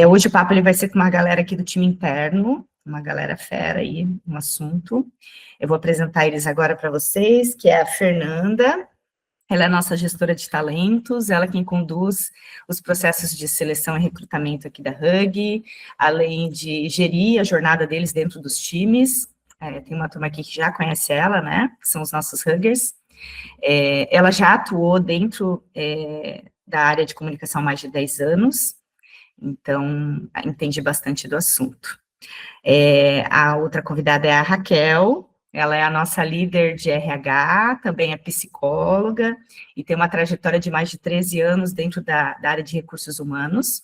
Hoje o papo ele vai ser com uma galera aqui do time interno, uma galera fera aí, um assunto. Eu vou apresentar eles agora para vocês, que é a Fernanda. Ela é a nossa gestora de talentos, ela é quem conduz os processos de seleção e recrutamento aqui da Hug, além de gerir a jornada deles dentro dos times. Tem uma turma aqui que já conhece ela, né? Que são os nossos Huggers. Ela já atuou dentro da área de comunicação há mais de 10 anos, então entende bastante do assunto. A outra convidada é a Raquel. Ela é a nossa líder de RH, também é psicóloga, e tem uma trajetória de mais de 13 anos dentro da área de recursos humanos.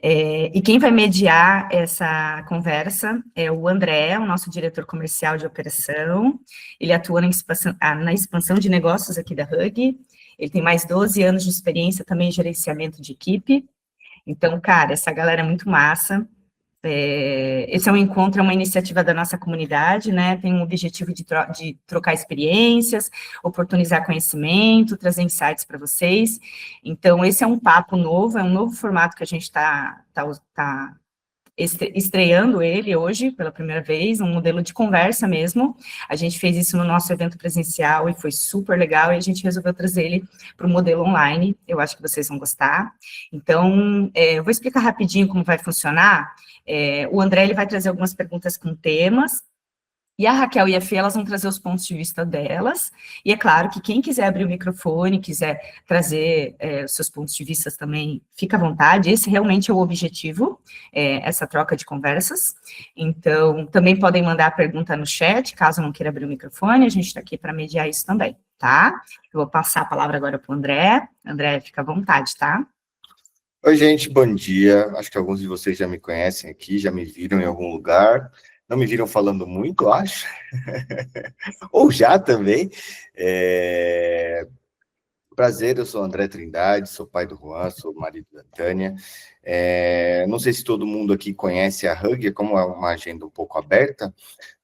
E quem vai mediar essa conversa é o André, o nosso diretor comercial de operação. Ele atua na expansão de negócios aqui da Hug. Ele tem mais 12 anos de experiência também em gerenciamento de equipe. Então, cara, essa galera é muito massa. Esse é um encontro, é uma iniciativa da nossa comunidade, né, tem um objetivo de trocar experiências, oportunizar conhecimento, trazer insights para vocês. Então, esse é um papo novo, é um novo formato que a gente está estreando ele hoje, pela primeira vez, um modelo de conversa mesmo. A gente fez isso no nosso evento presencial e foi super legal, e a gente resolveu trazer ele para o modelo online. Eu acho que vocês vão gostar. Então, eu vou explicar rapidinho como vai funcionar. O André ele vai trazer algumas perguntas com temas, e a Raquel e a Fê, elas vão trazer os pontos de vista delas, e é claro que quem quiser abrir o microfone, quiser trazer os seus pontos de vista também, fica à vontade, esse realmente é o objetivo, essa troca de conversas. Então, também podem mandar a pergunta no chat, caso não queira abrir o microfone, a gente está aqui para mediar isso também, tá? Eu vou passar a palavra agora para o André. André, fica à vontade, tá? Oi, gente, bom dia. Acho que alguns de vocês já me conhecem aqui, já me viram em algum lugar. Não me viram falando muito, acho. Ou já também. Prazer, eu sou o André Trindade, sou pai do Juan, sou marido da Tânia. Não sei se todo mundo aqui conhece a Hug, como é uma agenda um pouco aberta,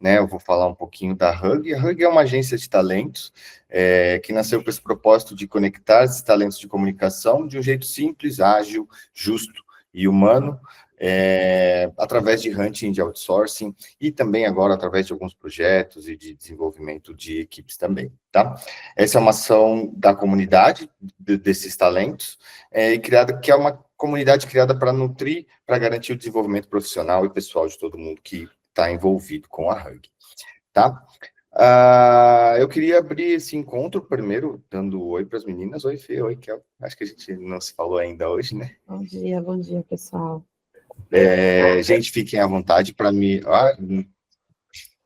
né? Eu vou falar um pouquinho da Hug. A Hug é uma agência de talentos que nasceu com esse propósito de conectar esses talentos de comunicação de um jeito simples, ágil, justo e humano, através de hunting, de outsourcing, e também agora através de alguns projetos e de desenvolvimento de equipes também, tá? Essa é uma ação da comunidade desses talentos, que é uma comunidade criada para nutrir, para garantir o desenvolvimento profissional e pessoal de todo mundo que está envolvido com a Hug, tá? Eu queria abrir esse encontro primeiro, dando oi para as meninas. Oi, Fê, oi, Kel. Acho que a gente não se falou ainda hoje, né? Bom dia, pessoal. Gente, fiquem à vontade para me...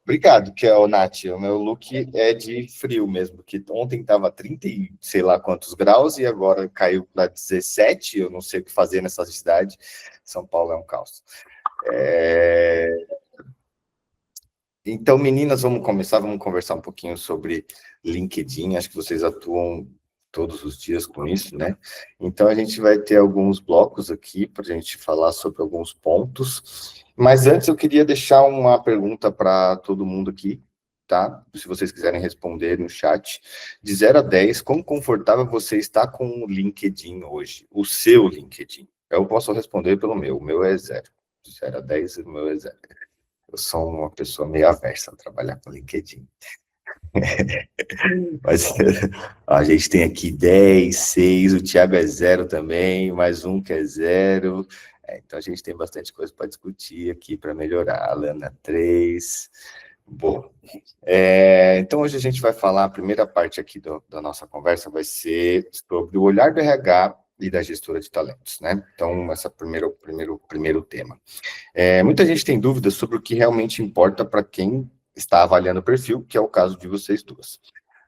Obrigado, Kel, Nath. O meu look é de frio mesmo, porque ontem estava 30 e sei lá quantos graus e agora caiu para 17. Eu não sei o que fazer nessa cidade. São Paulo é um caos. Então, meninas, vamos conversar um pouquinho sobre LinkedIn. Acho que vocês atuam todos os dias com isso, né? Então, a gente vai ter alguns blocos aqui para a gente falar sobre alguns pontos. Mas antes, eu queria deixar uma pergunta para todo mundo aqui, tá? Se vocês quiserem responder no chat. De 0 a 10, quão confortável você está com o LinkedIn hoje? O seu LinkedIn. Eu posso responder pelo meu. O meu é 0. De 0 a 10, o meu é 0. Eu sou uma pessoa meio aversa a trabalhar com LinkedIn. Mas a gente tem aqui 10, 6, o Thiago é 0 também, mais um que é 0. Então a gente tem bastante coisa para discutir aqui para melhorar. A Lana 3. Bom, então hoje a gente vai falar, a primeira parte aqui da nossa conversa vai ser sobre o olhar do RH e da gestora de talentos, né? Então, esse é o primeiro tema. Muita gente tem dúvidas sobre o que realmente importa para quem está avaliando o perfil, que é o caso de vocês duas.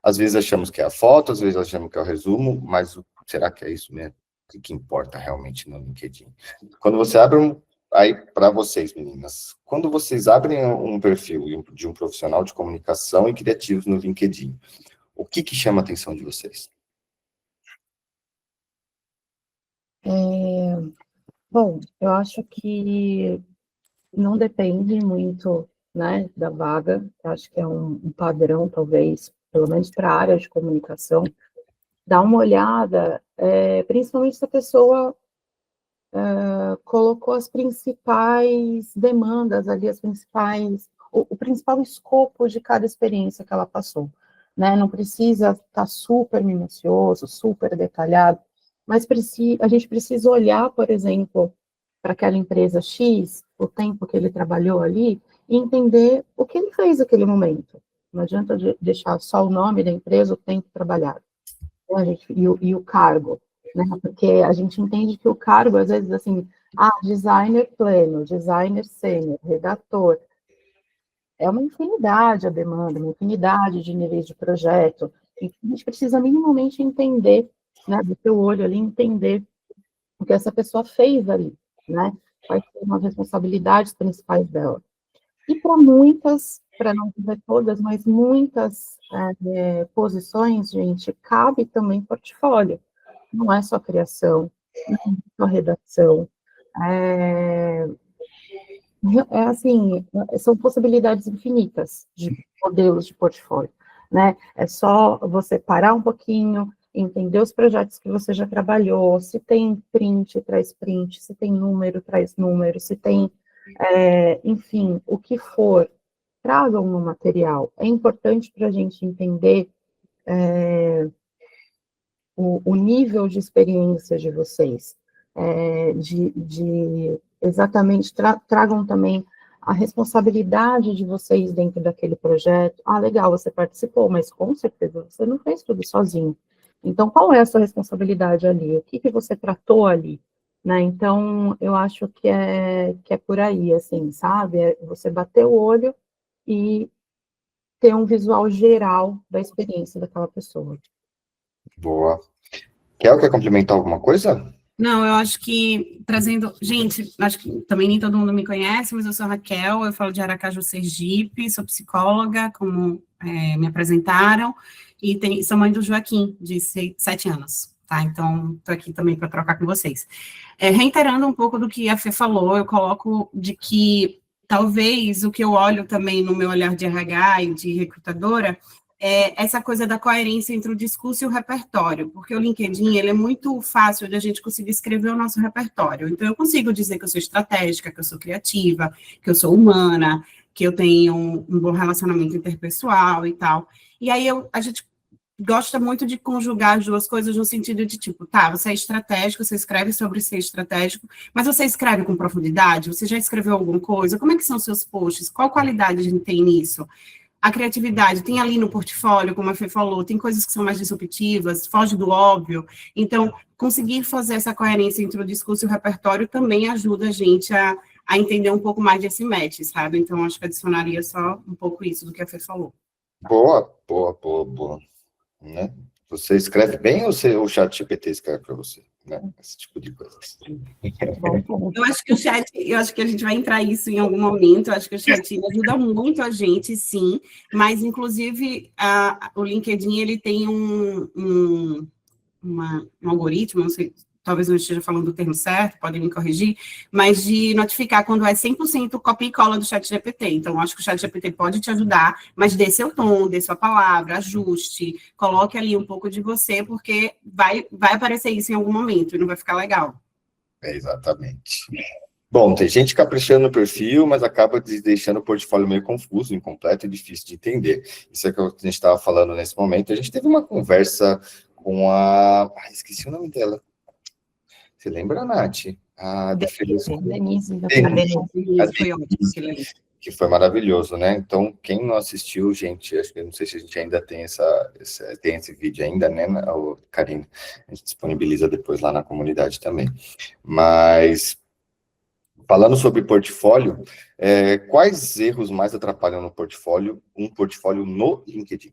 Às vezes achamos que é a foto, às vezes achamos que é o resumo, mas será que é isso mesmo? O que importa realmente no LinkedIn? Quando você abre aí para vocês, meninas, quando vocês abrem um perfil de um profissional de comunicação e criativos no LinkedIn, o que chama a atenção de vocês? Bom, eu acho que não depende muito, né, da vaga. Eu acho que é um padrão, talvez, pelo menos para a área de comunicação. Dá uma olhada, principalmente se a pessoa colocou as principais demandas ali, o principal escopo de cada experiência que ela passou, né? Não precisa estar super minucioso, super detalhado, mas a gente precisa olhar, por exemplo, para aquela empresa X, o tempo que ele trabalhou ali, e entender o que ele fez naquele momento. Não adianta deixar só o nome da empresa, o tempo trabalhado, né, e o cargo, né? Porque a gente entende que o cargo, às vezes, assim, designer pleno, designer sênior, redator, é uma infinidade a demanda, uma infinidade de níveis de projeto, e a gente precisa minimamente entender, né, do seu olho ali, entender o que essa pessoa fez ali, né? Quais são as responsabilidades principais dela. E para muitas, para não dizer todas, mas muitas posições, gente, cabe também portfólio. Não é só criação, não é só redação. Assim, são possibilidades infinitas de modelos de portfólio, né? É só você parar um pouquinho, entender os projetos que você já trabalhou, se tem print, traz print, se tem número, traz número, se tem, enfim, o que for, tragam no material. É importante para a gente entender o nível de experiência de vocês, exatamente, tragam também a responsabilidade de vocês dentro daquele projeto. Legal, você participou, mas com certeza você não fez tudo sozinho. Então, qual é a sua responsabilidade ali? O que você tratou ali? Né? Então, eu acho que é por aí, assim, sabe? É você bater o olho e ter um visual geral da experiência daquela pessoa. Boa. Quer complementar alguma coisa? Não, eu acho que trazendo... Gente, acho que também nem todo mundo me conhece, mas eu sou a Raquel, eu falo de Aracaju, Sergipe, sou psicóloga, como me apresentaram, e sou mãe do Joaquim, de 7 anos, tá? Então, estou aqui também para trocar com vocês. Reiterando um pouco do que a Fê falou, eu coloco de que talvez o que eu olho também no meu olhar de RH e de recrutadora essa coisa da coerência entre o discurso e o repertório, porque o LinkedIn, ele é muito fácil de a gente conseguir escrever o nosso repertório. Então, eu consigo dizer que eu sou estratégica, que eu sou criativa, que eu sou humana, que eu tenho um bom relacionamento interpessoal e tal. E aí, a gente gosta muito de conjugar as duas coisas no sentido de, tipo, tá, você é estratégico, você escreve sobre ser estratégico, mas você escreve com profundidade? Você já escreveu alguma coisa? Como é que são os seus posts? Qual qualidade a gente tem nisso? A criatividade tem ali no portfólio, como a Fê falou, tem coisas que são mais disruptivas, foge do óbvio. Então, conseguir fazer essa coerência entre o discurso e o repertório também ajuda a gente a entender um pouco mais desse match, sabe? Então, acho que adicionaria só um pouco isso do que a Fê falou. Boa. Né? Você escreve bem ou o chat GPT escreve para você? Né? Esse tipo de coisa. Eu acho que o chat, eu acho que a gente vai entrar isso em algum momento, eu acho que o chat ajuda muito a gente, sim, mas, inclusive, o LinkedIn, ele tem um algoritmo, não sei, talvez não esteja falando do termo certo, podem me corrigir, mas de notificar quando é 100% copia e cola do ChatGPT. Então, acho que o ChatGPT pode te ajudar, mas dê seu tom, dê sua palavra, ajuste, coloque ali um pouco de você, porque vai aparecer isso em algum momento e não vai ficar legal. Exatamente. Bom, tem gente caprichando no perfil, mas acaba deixando o portfólio meio confuso, incompleto e difícil de entender. Isso é o que a gente estava falando nesse momento. A gente teve uma conversa com esqueci o nome dela. Você lembra, Nath? Denise. Foi ótimo. Que foi maravilhoso, né? Então, quem não assistiu, gente, acho que não sei se a gente ainda tem esse vídeo ainda, né, Karine? A gente disponibiliza depois lá na comunidade também. Mas, falando sobre portfólio, quais erros mais atrapalham um portfólio no LinkedIn?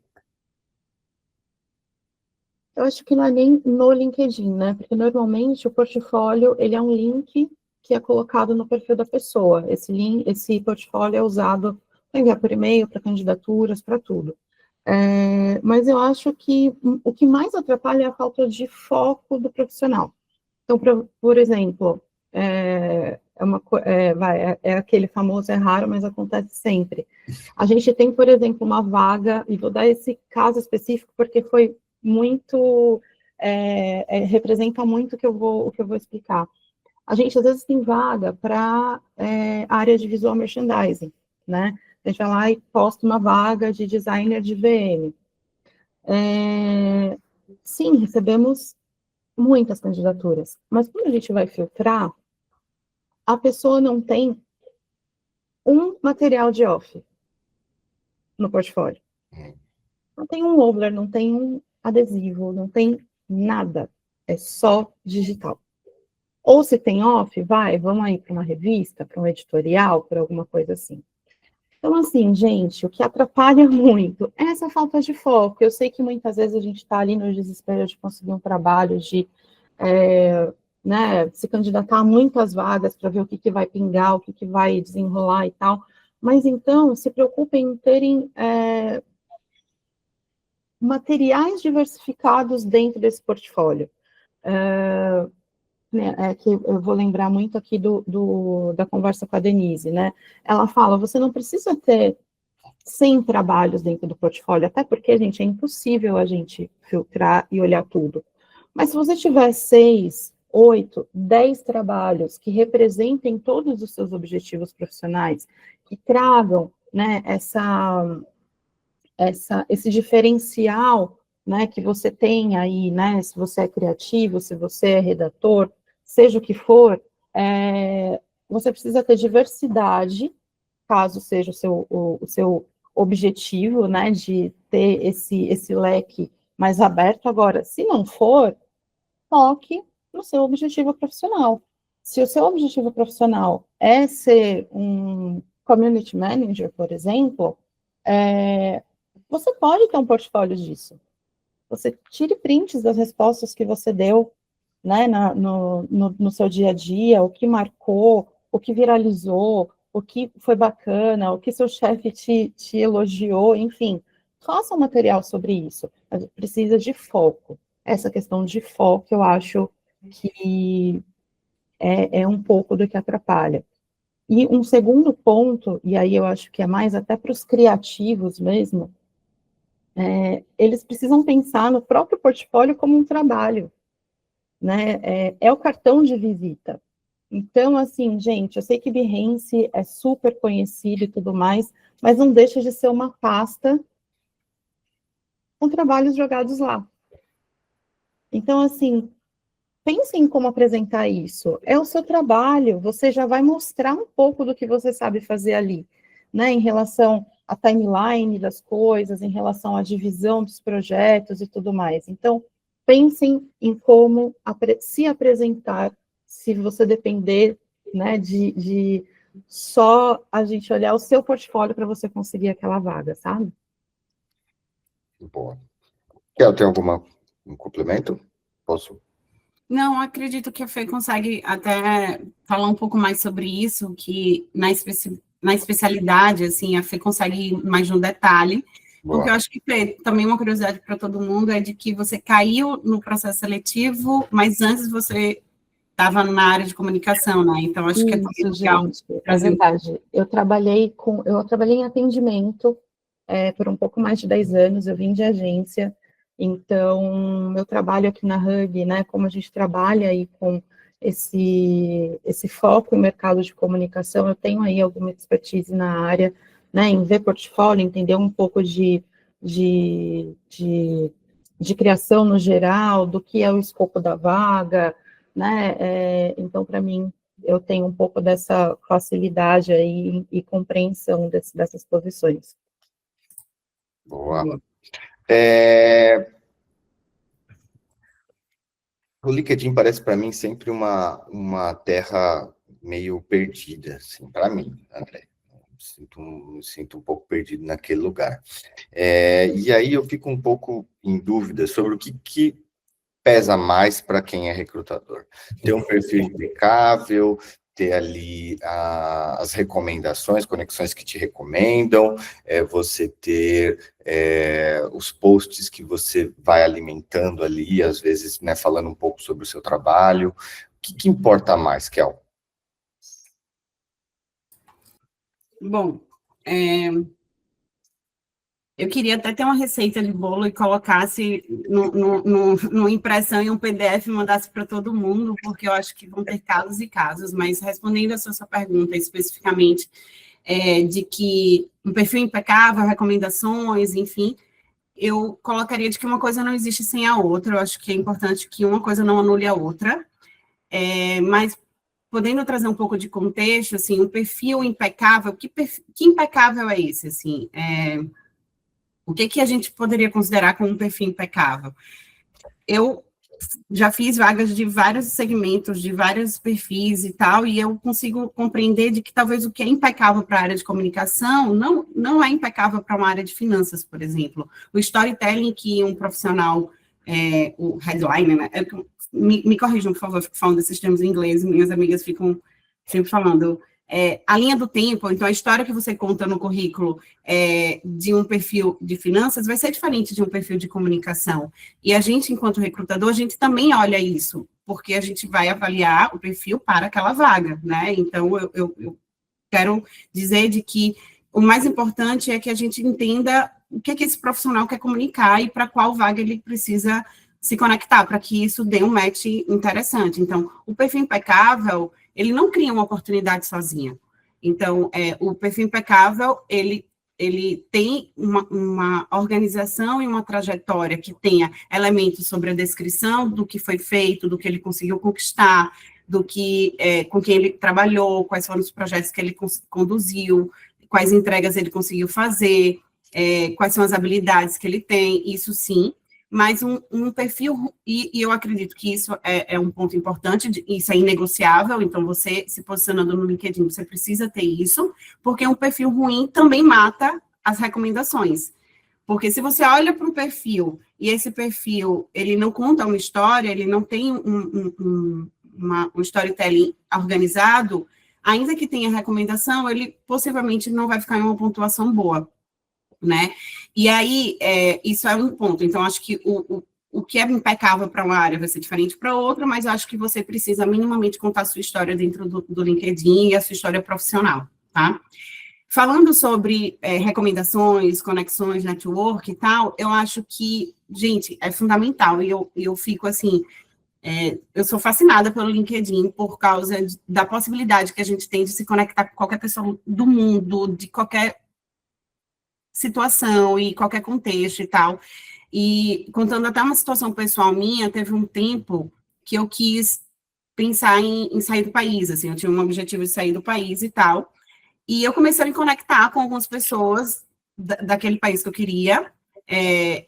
Eu acho que não é nem no LinkedIn, né? Porque normalmente o portfólio, ele é um link que é colocado no perfil da pessoa. Esse portfólio é usado para enviar por e-mail, para candidaturas, para tudo. Mas eu acho que o que mais atrapalha é a falta de foco do profissional. Então, por exemplo, é aquele famoso é raro, mas acontece sempre. A gente tem, por exemplo, uma vaga, e vou dar esse caso específico porque foi muito, representa muito o que eu vou explicar. a gente às vezes tem vaga para área de visual merchandising, né? A gente vai lá e posta uma vaga de designer de VM. Sim, recebemos muitas candidaturas, mas quando a gente vai filtrar, a pessoa não tem um material de off no portfólio. Não tem um over, não tem um adesivo, não tem nada. É só digital. Ou se tem off, vamos aí para uma revista, para um editorial, para alguma coisa assim. Então, assim, gente, o que atrapalha muito é essa falta de foco. Eu sei que muitas vezes a gente está ali no desespero de conseguir um trabalho, de se candidatar a muitas vagas para ver o que vai pingar, o que vai desenrolar e tal. Mas, então, se preocupem em terem materiais diversificados dentro desse portfólio. Que eu vou lembrar muito aqui da conversa com a Denise, né? Ela fala, você não precisa ter 100 trabalhos dentro do portfólio, até porque, gente, é impossível a gente filtrar e olhar tudo. Mas se você tiver 6, 8, 10 trabalhos que representem todos os seus objetivos profissionais, que tragam, né, esse diferencial, né, que você tem aí, né, se você é criativo, se você é redator, seja o que for, você precisa ter diversidade, caso seja o seu objetivo, né, de ter esse leque mais aberto. Agora, se não for, foque no seu objetivo profissional. Se o seu objetivo profissional é ser um community manager, por exemplo, você pode ter um portfólio disso. Você tire prints das respostas que você deu, né, no seu dia a dia, o que marcou, o que viralizou, o que foi bacana, o que seu chefe te elogiou, enfim. Faça um material sobre isso. A gente precisa de foco. Essa questão de foco, eu acho que é um pouco do que atrapalha. E um segundo ponto, e aí eu acho que é mais até para os criativos mesmo, eles precisam pensar no próprio portfólio como um trabalho, né? É o cartão de visita. Então, assim, gente, eu sei que Behance é super conhecido e tudo mais, mas não deixa de ser uma pasta com trabalhos jogados lá. Então, assim, pense em como apresentar isso. É o seu trabalho, você já vai mostrar um pouco do que você sabe fazer ali, né? Em relação à timeline das coisas, em relação à divisão dos projetos e tudo mais. Então, pensem em como se apresentar, se você depender, né, de só a gente olhar o seu portfólio para você conseguir aquela vaga, sabe? Boa. Kel, tem um complemento? Posso? Não, acredito que a Fê consegue até falar um pouco mais sobre isso, que na especialidade, assim, a Fê consegue ir mais no detalhe, Boa. porque eu acho que, Fê, também uma curiosidade para todo mundo é de que você caiu no processo seletivo, mas antes você estava na área de comunicação, né? Então, acho que é Isso, legal gente, é trazer. verdade. Eu trabalhei em atendimento por um pouco mais de 10 anos, eu vim de agência, então, meu trabalho aqui na Hub, né, como a gente trabalha aí com esse foco em mercado de comunicação, eu tenho aí alguma expertise na área, né, em ver portfólio, entender um pouco de, de criação no geral, do que é o escopo da vaga, né, então, para mim, eu tenho um pouco dessa facilidade aí e compreensão dessas posições. Boa. O LinkedIn parece para mim sempre uma terra meio perdida, assim, para mim, André. Me sinto um pouco perdido naquele lugar. E aí eu fico um pouco em dúvida sobre o que pesa mais para quem é recrutador. Ter um perfil impecável, ter ali as recomendações, conexões que te recomendam, você ter os posts que você vai alimentando ali, às vezes, né, falando um pouco sobre o seu trabalho. O que importa mais, Kel? Bom, Eu queria até ter uma receita de bolo e colocasse numa impressão em um PDF e mandasse para todo mundo, porque eu acho que vão ter casos e casos, mas respondendo a sua pergunta especificamente, de que um perfil impecável, recomendações, enfim, eu colocaria de que uma coisa não existe sem a outra, eu acho que é importante que uma coisa não anule a outra, mas podendo trazer um pouco de contexto, assim, um perfil impecável, que impecável é esse, assim, o que a gente poderia considerar como um perfil impecável? Eu já fiz vagas de vários segmentos, de vários perfis e tal, e eu consigo compreender de que talvez o que é impecável para a área de comunicação não é impecável para uma área de finanças, por exemplo. O storytelling que um profissional, o headline, né? Me corrijam, por favor, fico falando desses termos em inglês, minhas amigas ficam sempre falando. A linha do tempo, então a história que você conta no currículo de um perfil de finanças vai ser diferente de um perfil de comunicação. E a gente, enquanto recrutador, a gente também olha isso, porque a gente vai avaliar o perfil para aquela vaga, né? Então, eu quero dizer de que o mais importante é que a gente entenda o que esse profissional quer comunicar e para qual vaga ele precisa se conectar, para que isso dê um match interessante. Então, o perfil impecável, ele não cria uma oportunidade sozinha. Então, o perfil impecável, ele tem uma organização e uma trajetória que tenha elementos sobre a descrição do que foi feito, do que ele conseguiu conquistar, do que com quem ele trabalhou, quais foram os projetos que ele conduziu, quais entregas ele conseguiu fazer, quais são as habilidades que ele tem, isso sim. Mas um perfil, e eu acredito que isso é um ponto importante, isso é inegociável, então você se posicionando no LinkedIn, você precisa ter isso, porque um perfil ruim também mata as recomendações. Porque se você olha para um perfil, e esse perfil, ele não conta uma história, ele não tem um storytelling organizado, ainda que tenha recomendação, ele possivelmente não vai ficar em uma pontuação boa, né? E aí, isso é um ponto. Então, acho que o que é impecável para uma área vai ser diferente para outra, mas eu acho que você precisa minimamente contar a sua história dentro do LinkedIn e a sua história profissional, tá? Falando sobre recomendações, conexões, network e tal, eu acho que, gente, é fundamental. E eu fico assim, eu sou fascinada pelo LinkedIn por causa da possibilidade que a gente tem de se conectar com qualquer pessoa do mundo, de qualquer situação e qualquer contexto e tal. E contando até uma situação pessoal minha, teve um tempo que eu quis pensar em sair do país, assim, eu tinha um objetivo de sair do país e tal, e eu comecei a me conectar com algumas pessoas daquele país que eu queria.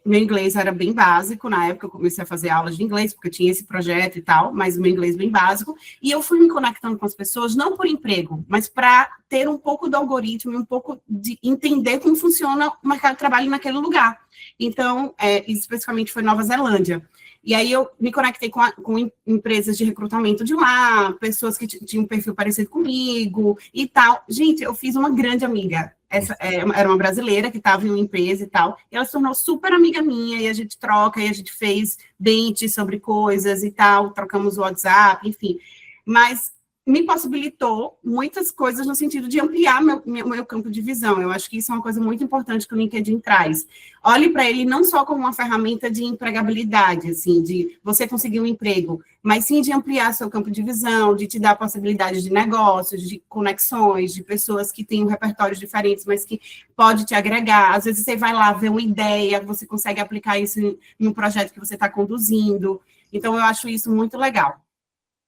Meu inglês era bem básico, na época eu comecei a fazer aulas de inglês, porque eu tinha esse projeto e tal, mas o meu inglês bem básico, e eu fui me conectando com as pessoas, não por emprego, mas para ter um pouco do algoritmo e um pouco de entender como funciona o mercado de trabalho naquele lugar. Então, especificamente foi Nova Zelândia. E aí eu me conectei com empresas de recrutamento de lá, pessoas que tinham um perfil parecido comigo e tal. Gente, eu fiz uma grande amiga. Essa era uma brasileira que estava em uma empresa e tal, e ela se tornou super amiga minha, e a gente troca, e a gente fez dentes sobre coisas e tal, trocamos o WhatsApp, enfim. Mas me possibilitou muitas coisas no sentido de ampliar meu campo de visão. Eu acho que isso é uma coisa muito importante que o LinkedIn traz. Olhe para ele não só como uma ferramenta de empregabilidade, assim, de você conseguir um emprego, mas sim de ampliar seu campo de visão, de te dar possibilidades de negócios, de conexões, de pessoas que têm repertórios diferentes, mas que pode te agregar. Às vezes você vai lá ver uma ideia, você consegue aplicar isso em um projeto que você está conduzindo. Então, eu acho isso muito legal.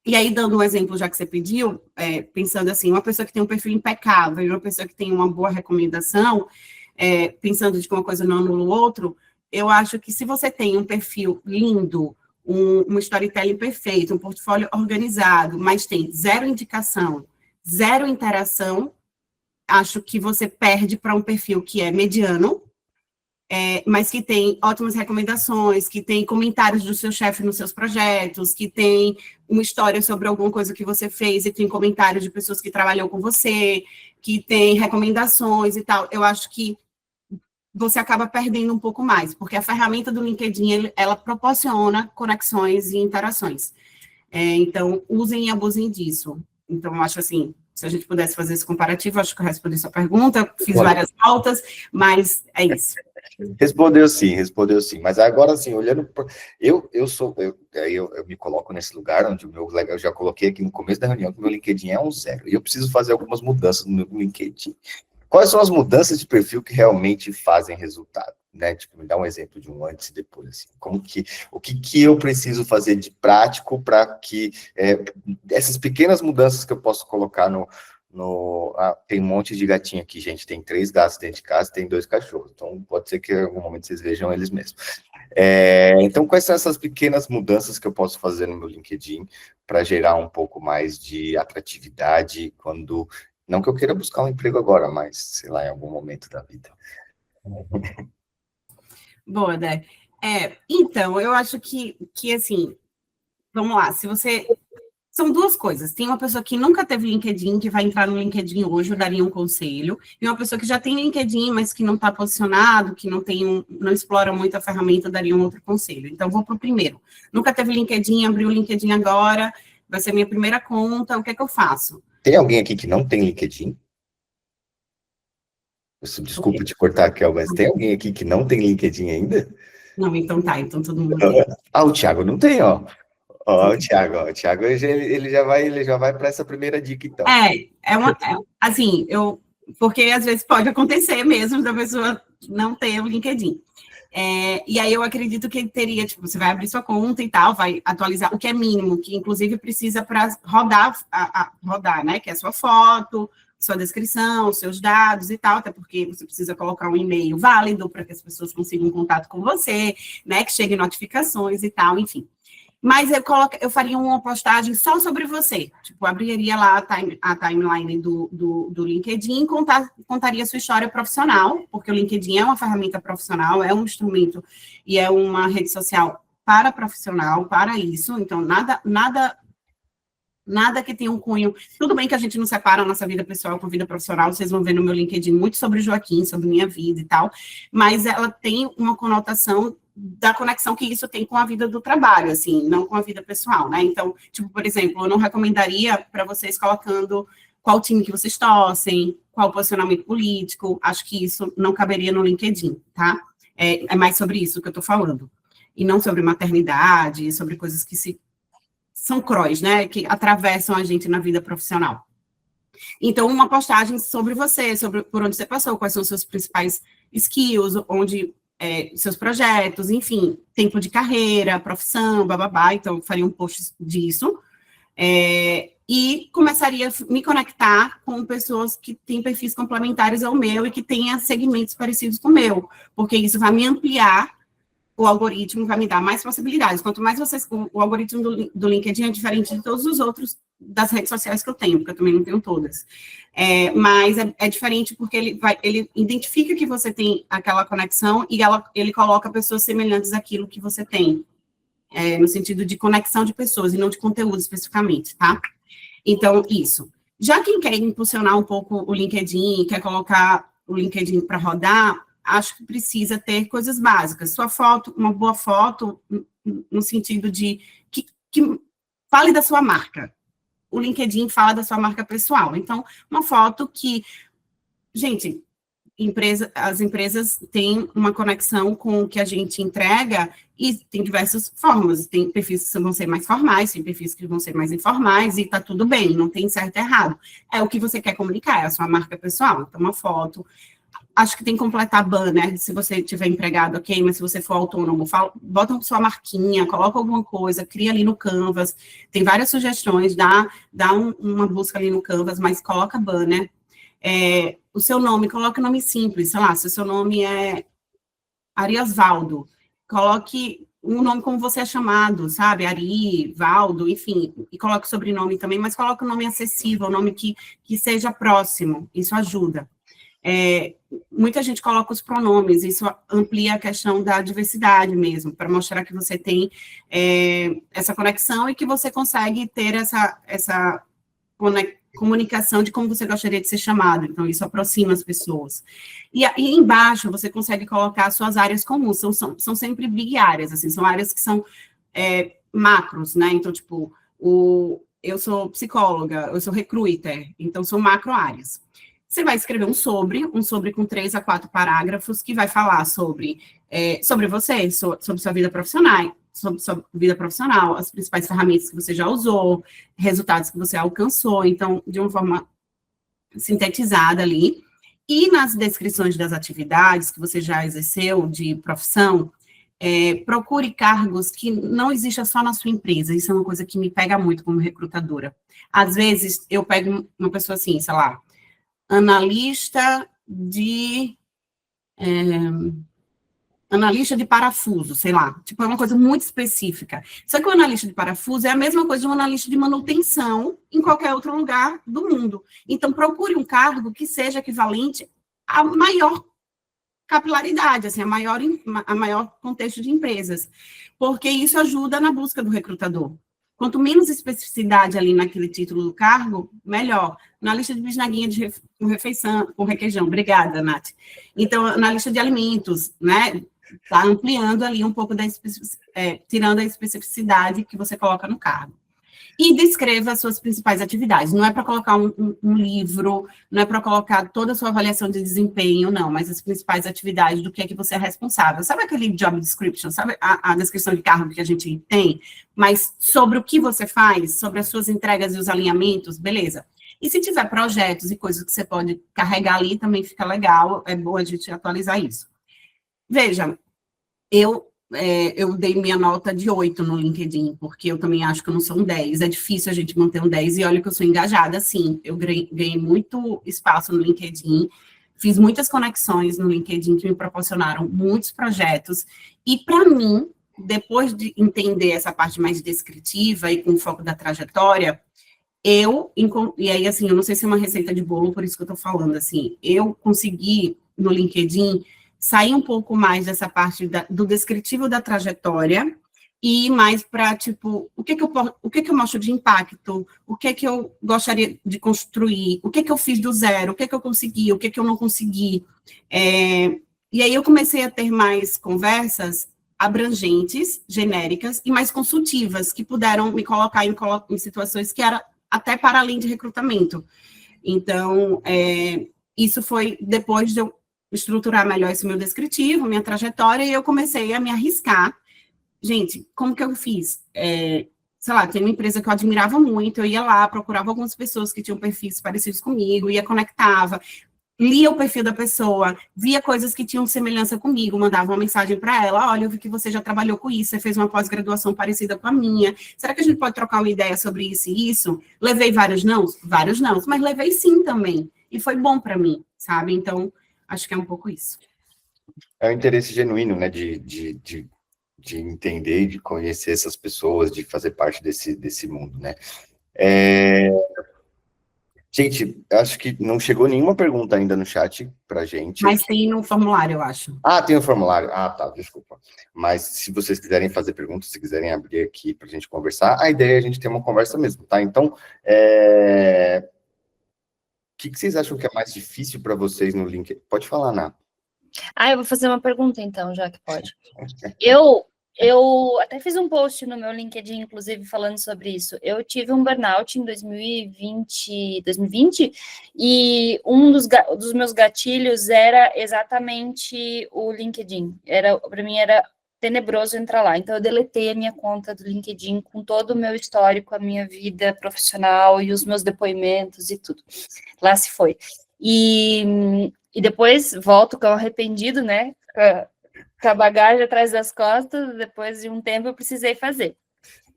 E aí, dando um exemplo, já que você pediu, pensando assim, uma pessoa que tem um perfil impecável e uma pessoa que tem uma boa recomendação, pensando de que uma coisa não anula o outro, eu acho que se você tem um perfil lindo, um storytelling perfeito, um portfólio organizado, mas tem zero indicação, zero interação, acho que você perde para um perfil que é mediano, mas que tem ótimas recomendações, que tem comentários do seu chefe nos seus projetos, que tem uma história sobre alguma coisa que você fez e tem comentários de pessoas que trabalham com você, que tem recomendações e tal. Eu acho que você acaba perdendo um pouco mais, porque a ferramenta do LinkedIn, ela proporciona conexões e interações. Então, usem e abusem disso. Então, eu acho assim, se a gente pudesse fazer esse comparativo, acho que eu respondi sua pergunta, fiz várias pautas, mas é isso. Respondeu sim. Mas agora, assim, olhando por... Eu me coloco nesse lugar onde eu já coloquei aqui no começo da reunião que o meu LinkedIn é um 0. E eu preciso fazer algumas mudanças no meu LinkedIn. Quais são as mudanças de perfil que realmente fazem resultado? Né? Tipo, me dá um exemplo de um antes e depois. Assim. O que eu preciso fazer de prático para que essas pequenas mudanças que eu posso colocar tem um monte de gatinho aqui, gente. Tem 3 gatos dentro de casa, tem 2 cachorros. Então, pode ser que em algum momento vocês vejam eles mesmos. Então, quais são essas pequenas mudanças que eu posso fazer no meu LinkedIn para gerar um pouco mais de atratividade quando... Não que eu queira buscar um emprego agora, mas, sei lá, em algum momento da vida. Boa, Dé. Então, eu acho que assim, vamos lá, se você... São 2 coisas. Tem uma pessoa que nunca teve LinkedIn, que vai entrar no LinkedIn hoje, eu daria um conselho, e uma pessoa que já tem LinkedIn, mas que não está posicionado, que não explora muito a ferramenta, eu daria um outro conselho. Então, vou para o primeiro. Nunca teve LinkedIn, abri o LinkedIn agora, vai ser minha primeira conta, o que é que eu faço? Tem alguém aqui que não tem LinkedIn? Desculpa te cortar, Kel, mas tem alguém aqui que não tem LinkedIn ainda? Não, então tá, então todo mundo tem. O Thiago não tem, ó. O Thiago ele já vai para essa primeira dica, então. Assim, porque às vezes pode acontecer mesmo da pessoa não ter o LinkedIn. E aí eu acredito que teria, tipo, você vai abrir sua conta e tal, vai atualizar o que é mínimo, que inclusive precisa para rodar, né? Que é a sua foto, sua descrição, seus dados e tal, até porque você precisa colocar um e-mail válido para que as pessoas consigam contato com você, né? Que cheguem notificações e tal, enfim. Mas eu faria uma postagem só sobre você. Tipo, abriria lá a timeline do LinkedIn, contaria a sua história profissional, porque o LinkedIn é uma ferramenta profissional, é um instrumento e é uma rede social para profissional, para isso. Então, nada que tenha um cunho. Tudo bem que a gente não separa a nossa vida pessoal com a vida profissional, vocês vão ver no meu LinkedIn muito sobre o Joaquim, sobre minha vida e tal, mas ela tem uma conotação da conexão que isso tem com a vida do trabalho, assim, não com a vida pessoal, né? Então, tipo, por exemplo, eu não recomendaria para vocês colocando qual time que vocês torcem, qual posicionamento político, acho que isso não caberia no LinkedIn, tá? É mais sobre isso que eu tô falando. E não sobre maternidade, sobre coisas que são cross, né, que atravessam a gente na vida profissional. Então, uma postagem sobre você, sobre por onde você passou, quais são os seus principais skills, seus projetos, enfim, tempo de carreira, profissão, bababá, então faria um post disso, e começaria a me conectar com pessoas que têm perfis complementares ao meu e que tenham segmentos parecidos com o meu, porque isso vai me ampliar, o algoritmo vai me dar mais possibilidades. Quanto mais o algoritmo do LinkedIn é diferente de todos os outros das redes sociais que eu tenho, porque eu também não tenho todas. Mas é diferente porque ele identifica que você tem aquela conexão e ele coloca pessoas semelhantes àquilo que você tem, no sentido de conexão de pessoas e não de conteúdo especificamente, tá? Então, isso. Já quem quer impulsionar um pouco o LinkedIn, quer colocar o LinkedIn para rodar, acho que precisa ter coisas básicas. Sua foto, uma boa foto, no sentido de que fale da sua marca. O LinkedIn fala da sua marca pessoal. Então, uma foto que... Gente, as empresas têm uma conexão com o que a gente entrega e tem diversas formas. Tem perfis que vão ser mais formais, tem perfis que vão ser mais informais e tá tudo bem, não tem certo e errado. É o que você quer comunicar, é a sua marca pessoal. Então, uma foto... Acho que tem que completar banner, se você tiver empregado, ok, mas se você for autônomo, bota sua marquinha, coloca alguma coisa, cria ali no Canvas, tem várias sugestões, dá uma busca ali no Canvas, mas coloca banner. O seu nome, coloque nome simples, sei lá, se o seu nome é Ariasvaldo, coloque um nome como você é chamado, sabe, Ari, Valdo, enfim, e coloque o sobrenome também, mas coloque um nome acessível, um nome que seja próximo, isso ajuda. Muita gente coloca os pronomes, isso amplia a questão da diversidade mesmo, para mostrar que você tem essa conexão e que você consegue ter essa comunicação de como você gostaria de ser chamado, então isso aproxima as pessoas. E embaixo você consegue colocar suas áreas comuns, são sempre big áreas, assim, são áreas que são macros, né, então, tipo, eu sou psicóloga, eu sou recruiter, então são macro áreas. Você vai escrever um sobre com 3 a 4 parágrafos, que vai falar sobre você, sobre sua vida profissional, as principais ferramentas que você já usou, resultados que você alcançou, então, de uma forma sintetizada ali. E nas descrições das atividades que você já exerceu de profissão, procure cargos que não existam só na sua empresa. Isso é uma coisa que me pega muito como recrutadora. Às vezes, eu pego uma pessoa assim, sei lá, analista de parafuso, sei lá, tipo, é uma coisa muito específica. Só que o analista de parafuso é a mesma coisa de um analista de manutenção em qualquer outro lugar do mundo. Então, procure um cargo que seja equivalente a maior capilaridade, assim, a maior contexto de empresas, porque isso ajuda na busca do recrutador. Quanto menos especificidade ali naquele título do cargo, melhor. Na lista de bisnaguinha com refeição, com requeijão. Obrigada, Nath. Então, na lista de alimentos, né? Está ampliando ali um pouco tirando a especificidade que você coloca no cargo. E descreva as suas principais atividades. Não é para colocar um livro, não é para colocar toda a sua avaliação de desempenho, não, mas as principais atividades do que é que você é responsável. Sabe aquele job description, sabe a descrição de cargo que a gente tem? Mas sobre o que você faz, sobre as suas entregas e os alinhamentos, beleza. E se tiver projetos e coisas que você pode carregar ali, também fica legal, é bom a gente atualizar isso. Veja, eu dei minha nota de 8 no LinkedIn, porque eu também acho que eu não sou um 10, é difícil a gente manter um 10, e olha que eu sou engajada, sim, eu ganhei muito espaço no LinkedIn, fiz muitas conexões no LinkedIn que me proporcionaram muitos projetos, e para mim, depois de entender essa parte mais descritiva e com o foco da trajetória, e aí, assim, eu não sei se é uma receita de bolo, por isso que eu estou falando, assim, eu consegui, no LinkedIn, sair um pouco mais dessa parte do descritivo da trajetória e mais para, tipo, o que que eu mostro de impacto, o que que eu gostaria de construir, o que que eu fiz do zero, o que que eu consegui, o que que eu não consegui. E aí eu comecei a ter mais conversas abrangentes, genéricas e mais consultivas, que puderam me colocar em situações que era até para além de recrutamento. Então, isso foi depois de eu estruturar melhor esse meu descritivo, minha trajetória, e eu comecei a me arriscar. Gente, como que eu fiz? Sei lá, tem uma empresa que eu admirava muito, eu ia lá, procurava algumas pessoas que tinham perfis parecidos comigo, conectava, lia o perfil da pessoa, via coisas que tinham semelhança comigo, mandava uma mensagem para ela, olha, eu vi que você já trabalhou com isso, você fez uma pós-graduação parecida com a minha, será que a gente pode trocar uma ideia sobre isso e isso? Levei vários nãos, mas levei sim também, e foi bom para mim, sabe? Então, acho que é um pouco isso. É um interesse genuíno, né, de entender, de conhecer essas pessoas, de fazer parte desse mundo, né? Gente, acho que não chegou nenhuma pergunta ainda no chat pra gente. Mas tem no formulário, eu acho. Ah, tem o formulário. Ah, tá, desculpa. Mas se vocês quiserem fazer perguntas, se quiserem abrir aqui pra gente conversar, a ideia é a gente ter uma conversa mesmo, tá? Então, o que vocês acham que é mais difícil para vocês no LinkedIn? Pode falar, Ná. Eu vou fazer uma pergunta, então, já que pode. Eu até fiz um post no meu LinkedIn, inclusive, falando sobre isso. Eu tive um burnout em 2020 e um dos meus gatilhos era exatamente o LinkedIn. Para mim, era tenebroso entrar lá. Então, eu deletei a minha conta do LinkedIn com todo o meu histórico, a minha vida profissional e os meus depoimentos e tudo. Lá se foi. E depois volto com o arrependido, né? Com a bagagem atrás das costas, depois de um tempo eu precisei fazer.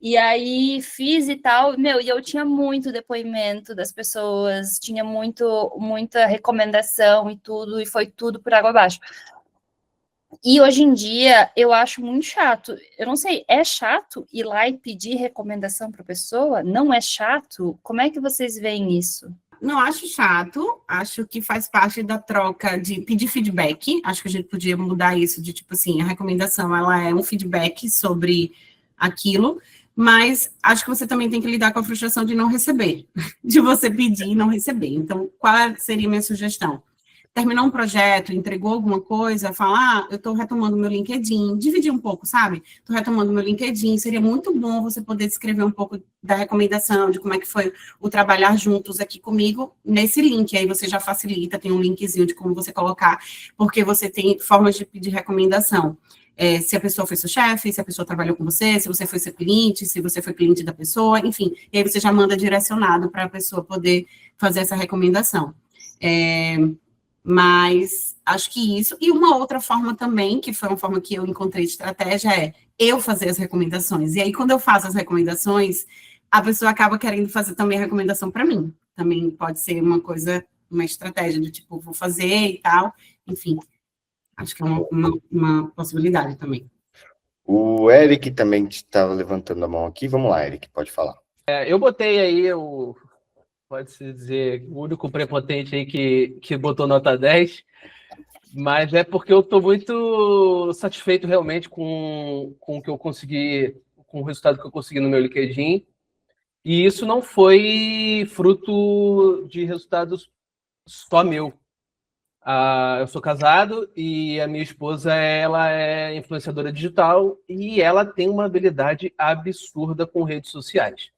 E aí fiz e tal, e eu tinha muito depoimento das pessoas, tinha muita recomendação e tudo, e foi tudo por água abaixo. E hoje em dia eu acho muito chato. Eu não sei, é chato ir lá e pedir recomendação para a pessoa? Não é chato? Como é que vocês veem isso? Não acho chato, acho que faz parte da troca de pedir feedback, acho que a gente podia mudar isso de, tipo assim, a recomendação, ela é um feedback sobre aquilo, mas acho que você também tem que lidar com a frustração de não receber, de você pedir e não receber. Então, qual seria a minha sugestão? terminou um projeto, entregou alguma coisa, fala, eu estou retomando meu LinkedIn, dividir um pouco, sabe? Estou retomando meu LinkedIn, seria muito bom você poder descrever um pouco da recomendação, de como é que foi o trabalhar juntos aqui comigo, nesse link, aí você já facilita, tem um linkzinho de como você colocar, porque você tem formas de pedir recomendação. Se a pessoa foi seu chefe, se a pessoa trabalhou com você, se você foi seu cliente, se você foi cliente da pessoa, enfim, e aí você já manda direcionado para a pessoa poder fazer essa recomendação. Mas acho que isso, e uma outra forma também, que foi uma forma que eu encontrei de estratégia, é eu fazer as recomendações. E aí, quando eu faço as recomendações, a pessoa acaba querendo fazer também a recomendação para mim. Também pode ser uma coisa, uma estratégia do tipo, vou fazer e tal, enfim. Acho que é uma possibilidade também. O Eric também estava levantando a mão aqui. Vamos lá, Eric, pode falar. Eu botei aí pode-se dizer, o único prepotente aí que botou nota 10, mas é porque eu estou muito satisfeito realmente com o que eu consegui, com o resultado que eu consegui no meu LinkedIn, e isso não foi fruto de resultados só meu. Eu sou casado e a minha esposa, ela é influenciadora digital e ela tem uma habilidade absurda com redes sociais.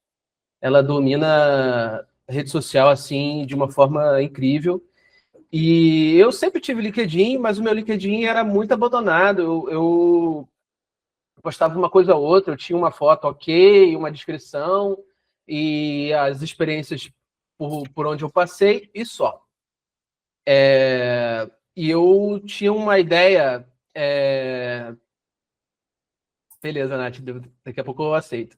Ela domina rede social assim de uma forma incrível. E eu sempre tive LinkedIn, mas o meu LinkedIn era muito abandonado. Eu postava uma coisa ou outra, eu tinha uma foto ok, uma descrição e as experiências por onde eu passei e só. E eu tinha uma ideia. Beleza, Nath, daqui a pouco eu aceito.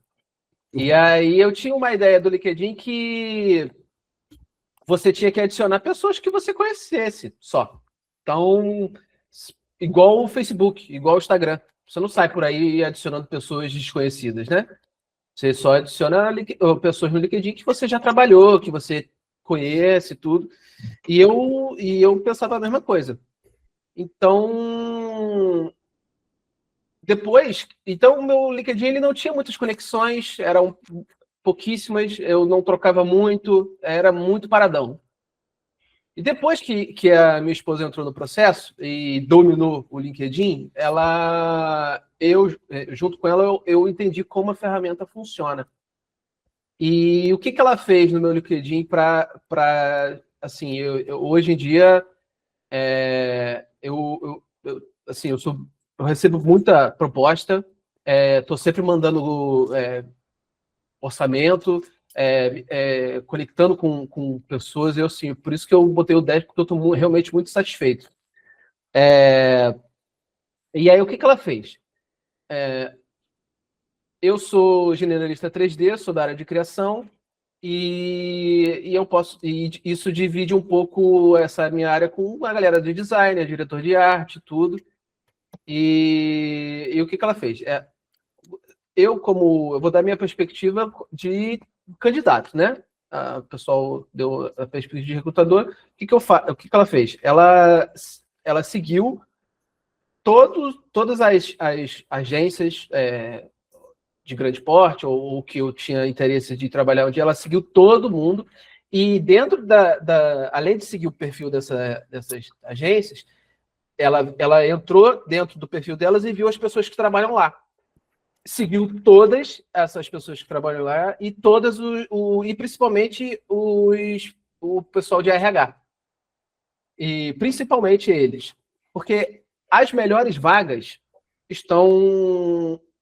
E aí eu tinha uma ideia do LinkedIn que você tinha que adicionar pessoas que você conhecesse só. Então, igual o Facebook, igual o Instagram. Você não sai por aí adicionando pessoas desconhecidas, né? Você só adiciona pessoas no LinkedIn que você já trabalhou, que você conhece, tudo. E eu pensava a mesma coisa. Então, o meu LinkedIn ele não tinha muitas conexões, eram pouquíssimas, eu não trocava muito, era muito paradão. E depois que a minha esposa entrou no processo e dominou o LinkedIn, junto com ela, eu entendi como a ferramenta funciona. E o que ela fez no meu LinkedIn para assim, hoje em dia, eu recebo muita proposta, estou sempre mandando orçamento, conectando com pessoas, assim, por isso que eu botei o 10, porque eu estou realmente muito satisfeito. E aí, o que ela fez? Eu sou generalista 3D, sou da área de criação, e isso divide um pouco essa minha área com a galera de design, diretor de arte, tudo. E o que ela fez? Eu vou dar minha perspectiva de candidato, né? O pessoal deu a perspectiva de recrutador. O que ela fez? Ela seguiu todas as agências de grande porte, ou que eu tinha interesse de trabalhar onde ela seguiu todo mundo, e dentro além de seguir o perfil dessas agências, ela entrou dentro do perfil delas e viu as pessoas que trabalham lá. Seguiu todas essas pessoas que trabalham lá e e principalmente o pessoal de RH. E principalmente eles. Porque as melhores vagas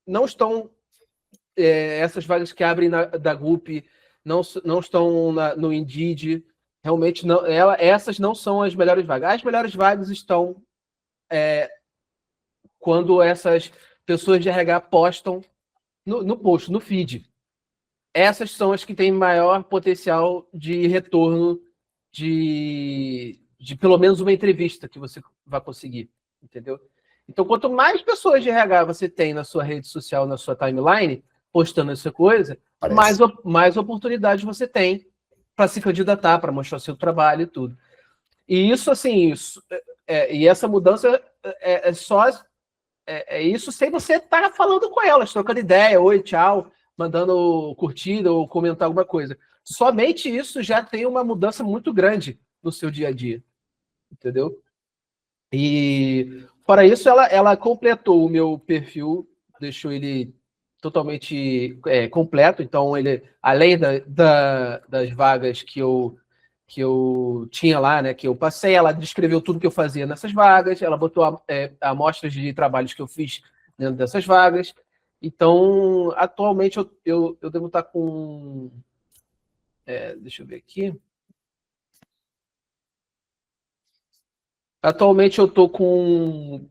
não estão essas vagas que abrem da GUP, não estão no Indeed, realmente não, essas não são as melhores vagas. As melhores vagas estão quando essas pessoas de RH postam no post, no feed. Essas são as que têm maior potencial de retorno de pelo menos uma entrevista que você vai conseguir, entendeu? Então, quanto mais pessoas de RH você tem na sua rede social, na sua timeline, postando essa coisa, mais oportunidades você tem para se candidatar, para mostrar seu trabalho e tudo. E isso, assim, e essa mudança é isso sem você estar falando com elas, trocando ideia, oi, tchau, mandando curtida ou comentar alguma coisa. Somente isso já tem uma mudança muito grande no seu dia a dia. entendeu? E, fora isso, ela completou o meu perfil, deixou ele totalmente completo, então ele, além das vagas que eu tinha lá, né, que eu passei, ela descreveu tudo que eu fazia nessas vagas, ela botou amostras de trabalhos que eu fiz dentro dessas vagas. Então, atualmente, eu devo estar com... deixa eu ver aqui. Atualmente, eu estou com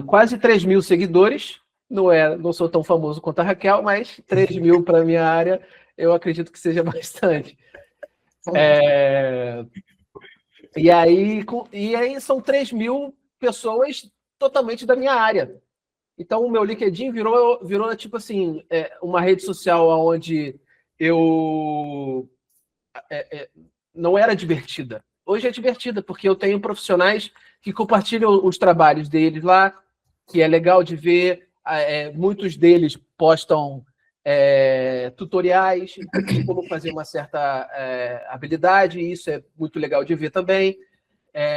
quase 3 mil seguidores. Não sou tão famoso quanto a Raquel, mas 3 mil para a minha área, eu acredito que seja bastante. E aí são 3 mil pessoas totalmente da minha área. Então, o meu LinkedIn virou tipo assim, uma rede social onde eu não era divertida. Hoje é divertida, porque eu tenho profissionais que compartilham os trabalhos deles lá, que é legal de ver. Muitos deles postam tutoriais de como fazer uma certa habilidade, e isso é muito legal de ver também.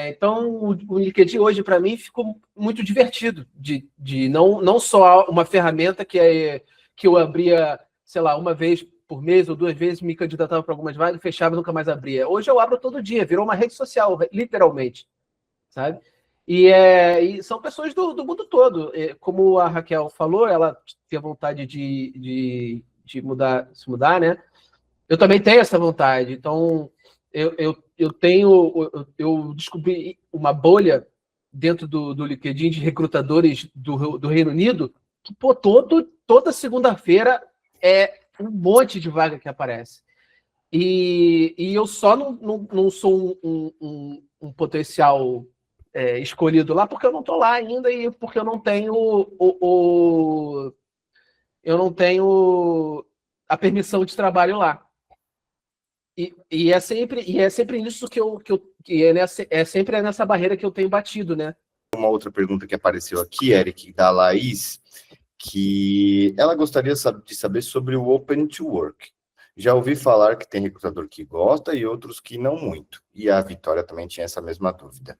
Então, o LinkedIn hoje, para mim, ficou muito divertido, de não só uma ferramenta que eu abria, sei lá, uma vez por mês ou 2 vezes, me candidatava para algumas vagas, fechava e nunca mais abria. Hoje eu abro todo dia, virou uma rede social, literalmente, sabe? E são pessoas do mundo todo. Como a Raquel falou, ela tinha vontade de se mudar, né? Eu também tenho essa vontade. Então, eu descobri uma bolha dentro do LinkedIn de recrutadores do Reino Unido, que, pô, toda segunda-feira é um monte de vaga que aparece. E eu só não sou um potencial escolhido lá porque eu não estou lá ainda e porque eu não tenho eu não tenho a permissão de trabalho lá. E é sempre nisso é sempre nessa barreira que eu tenho batido, né? Uma outra pergunta que apareceu aqui, Eric, da Laís, que ela gostaria de saber sobre o Open to Work. Já ouvi falar que tem recrutador que gosta e outros que não muito. E a Vitória também tinha essa mesma dúvida.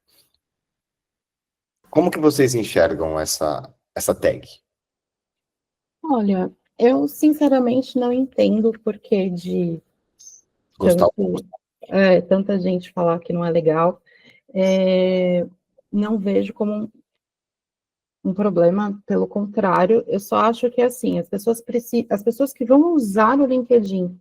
Como que vocês enxergam essa tag? Olha, eu sinceramente não entendo o porquê de Gostar? tanta gente falar que não é legal. Não vejo como um problema, pelo contrário, eu só acho que assim, as pessoas que vão usar o LinkedIn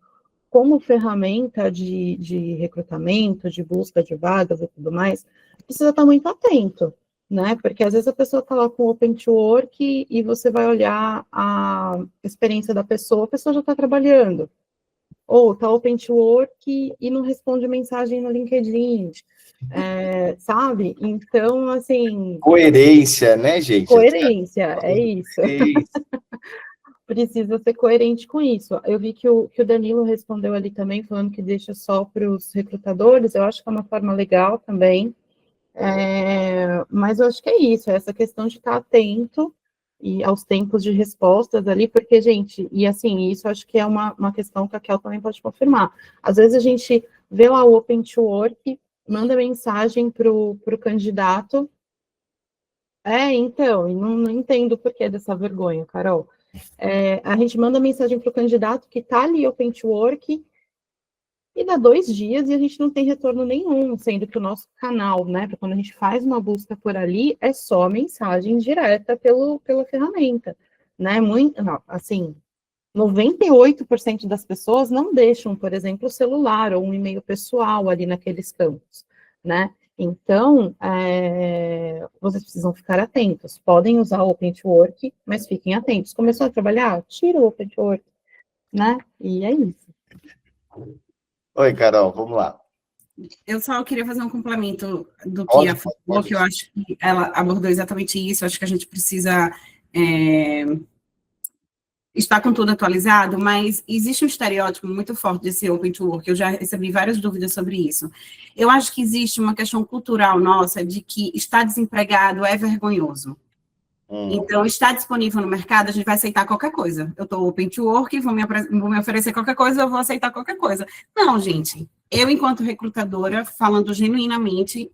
como ferramenta de recrutamento, de busca de vagas e tudo mais, precisa estar muito atento, né? Porque às vezes a pessoa está lá com o Open to Work e você vai olhar a experiência da pessoa, a pessoa já está trabalhando. Ou está Open to Work e não responde mensagem no LinkedIn, sabe? Então, assim... Coerência, né, gente? Coerência, é isso. Coerência. Precisa ser coerente com isso. Eu vi que o Danilo respondeu ali também, falando que deixa só para os recrutadores, eu acho que é uma forma legal também, mas eu acho que é isso, essa questão de estar atento e aos tempos de respostas ali, porque, gente, e assim, isso acho que é uma questão que a Kel também pode confirmar. Às vezes a gente vê lá o Open to Work, manda mensagem para o candidato, então, e não entendo o porquê dessa vergonha, Carol. A gente manda mensagem para o candidato que está ali Open to Work e dá 2 dias e a gente não tem retorno nenhum, sendo que o nosso canal, né, quando a gente faz uma busca por ali, é só mensagem direta pela ferramenta, né, assim, 98% das pessoas não deixam, por exemplo, o celular ou um e-mail pessoal ali naqueles campos, né, então, vocês precisam ficar atentos. Podem usar o Open to Work, mas fiquem atentos. Começou a trabalhar? Tira o Open to Work, né? E é isso. Oi, Carol, vamos lá. Eu só queria fazer um complemento do que a falou, que eu acho que ela abordou exatamente isso. Eu acho que a gente precisa estar com tudo atualizado, mas existe um estereótipo muito forte desse Open to Work, eu já recebi várias dúvidas sobre isso. Eu acho que existe uma questão cultural nossa de que estar desempregado é vergonhoso. Então, está disponível no mercado, a gente vai aceitar qualquer coisa. Eu estou open to work, vou me oferecer qualquer coisa, eu vou aceitar qualquer coisa. Não, gente, eu, enquanto recrutadora, falando genuinamente,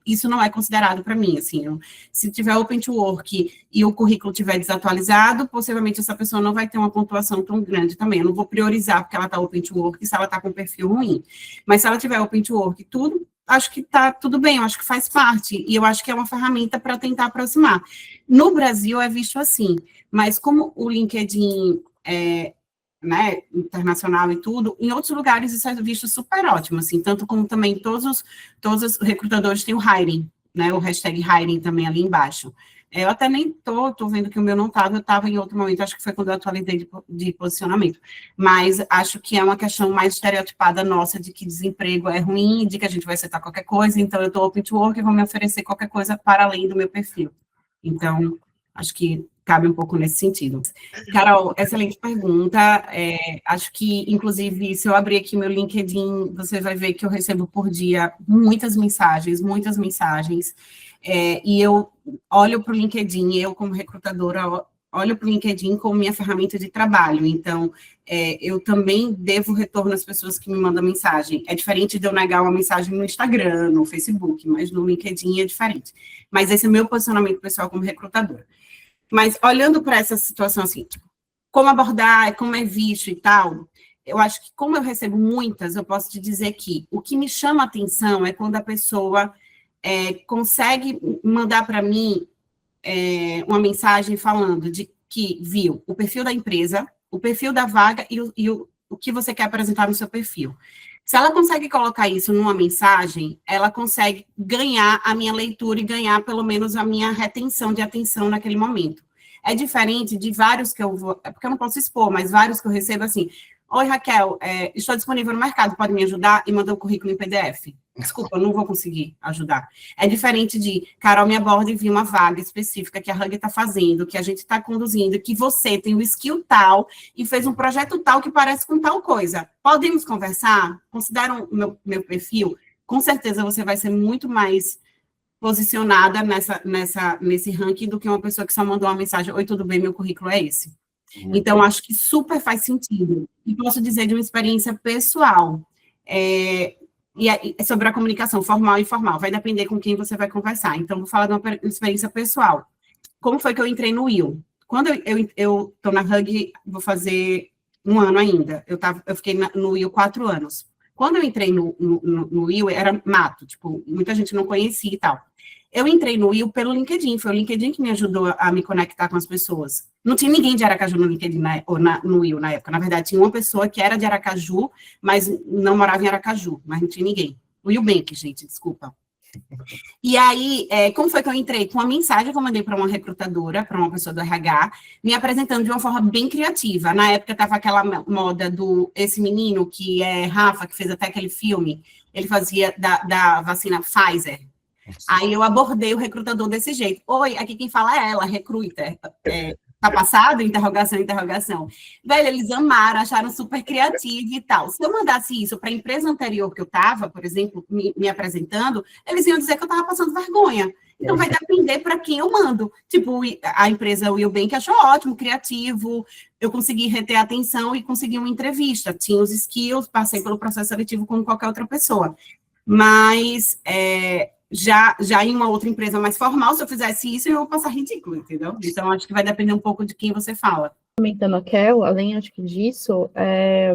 isso não é considerado para mim, assim, se tiver open to work e o currículo tiver desatualizado, possivelmente essa pessoa não vai ter uma pontuação tão grande também. Eu não vou priorizar porque ela está open to work se ela está com um perfil ruim. Mas se ela tiver open to work, tudo, acho que está tudo bem, eu acho que faz parte, e eu acho que é uma ferramenta para tentar aproximar. No Brasil é visto assim, mas como o LinkedIn é, né, internacional e tudo, em outros lugares isso é visto super ótimo, assim, tanto como também todos os recrutadores têm o hiring, né, o hashtag hiring também ali embaixo. Eu até nem tô vendo que o meu não estava, eu estava em outro momento, acho que foi quando eu atualizei de posicionamento, mas acho que é uma questão mais estereotipada nossa, de que desemprego é ruim, de que a gente vai aceitar qualquer coisa, então eu estou open to work e vou me oferecer qualquer coisa para além do meu perfil. Então, acho que cabe um pouco nesse sentido. Carol, excelente pergunta. Acho que, inclusive, se eu abrir aqui meu LinkedIn, você vai ver que eu recebo por dia muitas mensagens, e eu olho para o LinkedIn, eu como recrutadora, olho para o LinkedIn como minha ferramenta de trabalho, então, eu também devo retorno às pessoas que me mandam mensagem. É diferente de eu negar uma mensagem no Instagram, no Facebook, mas no LinkedIn é diferente. Mas esse é o meu posicionamento pessoal como recrutadora. Mas olhando para essa situação assim, como abordar, como é visto e tal, eu acho que como eu recebo muitas, eu posso te dizer que o que me chama a atenção é quando a pessoa consegue mandar para mim uma mensagem falando de que viu o perfil da empresa, o perfil da vaga e o que você quer apresentar no seu perfil. Se ela consegue colocar isso numa mensagem, ela consegue ganhar a minha leitura e ganhar, pelo menos, a minha retenção de atenção naquele momento. É diferente de vários que eu vou... É porque eu não posso expor, mas vários que eu recebo assim... Oi, Raquel, estou disponível no mercado, pode me ajudar? E mandou o currículo em PDF. Desculpa, eu não vou conseguir ajudar. É diferente de, Carol, me aborda e vi uma vaga específica que a Hug está fazendo, que a gente está conduzindo, que você tem o skill tal e fez um projeto tal que parece com tal coisa. Podemos conversar? Consideram o meu perfil? Com certeza você vai ser muito mais posicionada nesse ranking do que uma pessoa que só mandou uma mensagem, oi, tudo bem, meu currículo é esse. Então, acho que super faz sentido. E posso dizer de uma experiência pessoal. Sobre a comunicação formal e informal. Vai depender com quem você vai conversar. Então, vou falar de uma experiência pessoal. Como foi que eu entrei no Will? Quando eu estou na Hug, vou fazer 1 ano ainda. Eu fiquei no Will 4 anos. Quando eu entrei no Will, era mato. Tipo, muita gente não conhecia e tal. Eu entrei no Will pelo LinkedIn, foi o LinkedIn que me ajudou a me conectar com as pessoas. Não tinha ninguém de Aracaju no LinkedIn, no Will na época. Na verdade, tinha uma pessoa que era de Aracaju, mas não morava em Aracaju, mas não tinha ninguém. Will Bank, gente, desculpa. E aí, como foi que eu entrei? Com uma mensagem que eu mandei para uma recrutadora, para uma pessoa do RH, me apresentando de uma forma bem criativa. Na época, estava aquela moda esse menino, que é Rafa, que fez até aquele filme, ele fazia da vacina Pfizer. Aí eu abordei o recrutador desse jeito. Oi, aqui quem fala é ela, recruiter. Tá passado? Interrogação. Velho, eles amaram, acharam super criativo e tal. Se eu mandasse isso para a empresa anterior que eu estava, por exemplo, me apresentando, eles iam dizer que eu estava passando vergonha. Então, vai depender para quem eu mando. Tipo, a empresa Will Bank achou ótimo, criativo, eu consegui reter a atenção e consegui uma entrevista. Tinha os skills, passei pelo processo seletivo como qualquer outra pessoa. Mas... Já em uma outra empresa mais formal, se eu fizesse isso, eu vou passar ridículo, entendeu? Então, acho que vai depender um pouco de quem você fala. Comentando a Kel, além, acho que disso, é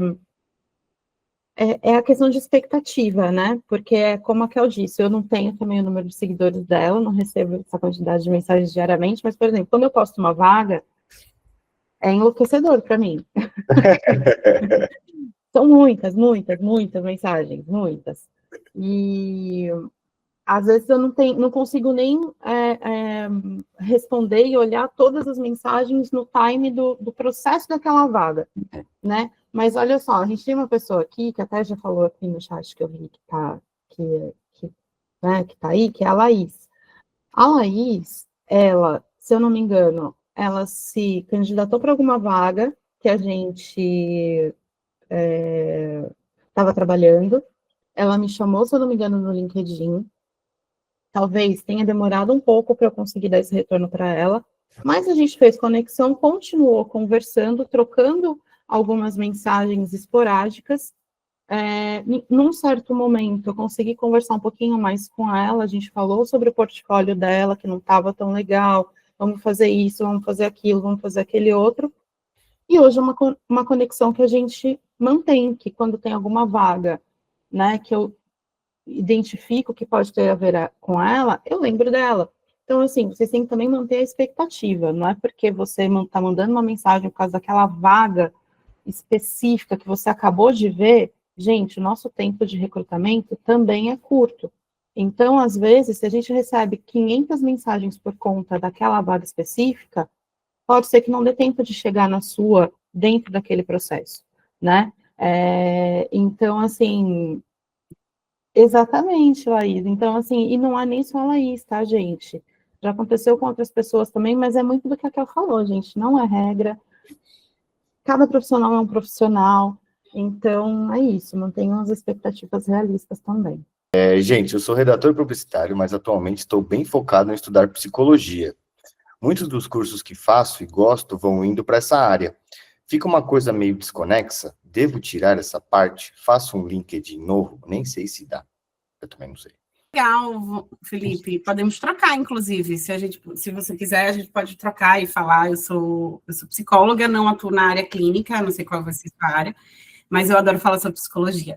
a questão de expectativa, né? Porque, como a Kel disse, eu não tenho também o número de seguidores dela, não recebo essa quantidade de mensagens diariamente, mas, por exemplo, quando eu posto uma vaga, é enlouquecedor para mim. São muitas mensagens, muitas. E... às vezes eu não consigo nem responder e olhar todas as mensagens no time do processo daquela vaga, né? Mas olha só, a gente tem uma pessoa aqui, que até já falou aqui no chat que eu vi que tá aí, que é a Laís. A Laís, ela, se eu não me engano, ela se candidatou para alguma vaga que a gente estava trabalhando, ela me chamou, se eu não me engano, no LinkedIn. talvez tenha demorado um pouco para eu conseguir dar esse retorno para ela, mas a gente fez conexão, continuou conversando, trocando algumas mensagens esporádicas. Num certo momento, eu consegui conversar um pouquinho mais com ela, a gente falou sobre o portfólio dela, que não estava tão legal, vamos fazer isso, vamos fazer aquilo, vamos fazer aquele outro, e hoje é uma conexão que a gente mantém, que quando tem alguma vaga, né, que eu identifico que pode ter a ver com ela, eu lembro dela. Então, assim, vocês têm que também manter a expectativa, não é porque você está mandando uma mensagem por causa daquela vaga específica que você acabou de ver. Gente, o nosso tempo de recrutamento também é curto. Então, às vezes, se a gente recebe 500 mensagens por conta daquela vaga específica, pode ser que não dê tempo de chegar na sua dentro daquele processo, né? Então, assim, exatamente, Laís. Então, assim, e não há nem só a Laís, tá, gente? Já aconteceu com outras pessoas também, mas é muito do que a Kel falou, gente. Não é regra. Cada profissional é um profissional. Então, é isso. Mantenham as expectativas realistas também. Gente, eu sou redator publicitário, mas atualmente estou bem focado em estudar psicologia. Muitos dos cursos que faço e gosto vão indo para essa área. Fica uma coisa meio desconexa? Devo tirar essa parte? Faço um LinkedIn novo? Nem sei se dá. Eu também não sei. Legal, Felipe. Podemos trocar, inclusive. Se você quiser, a gente pode trocar e falar. Eu sou psicóloga, não atuo na área clínica, não sei qual vai ser a área, mas eu adoro falar sobre psicologia.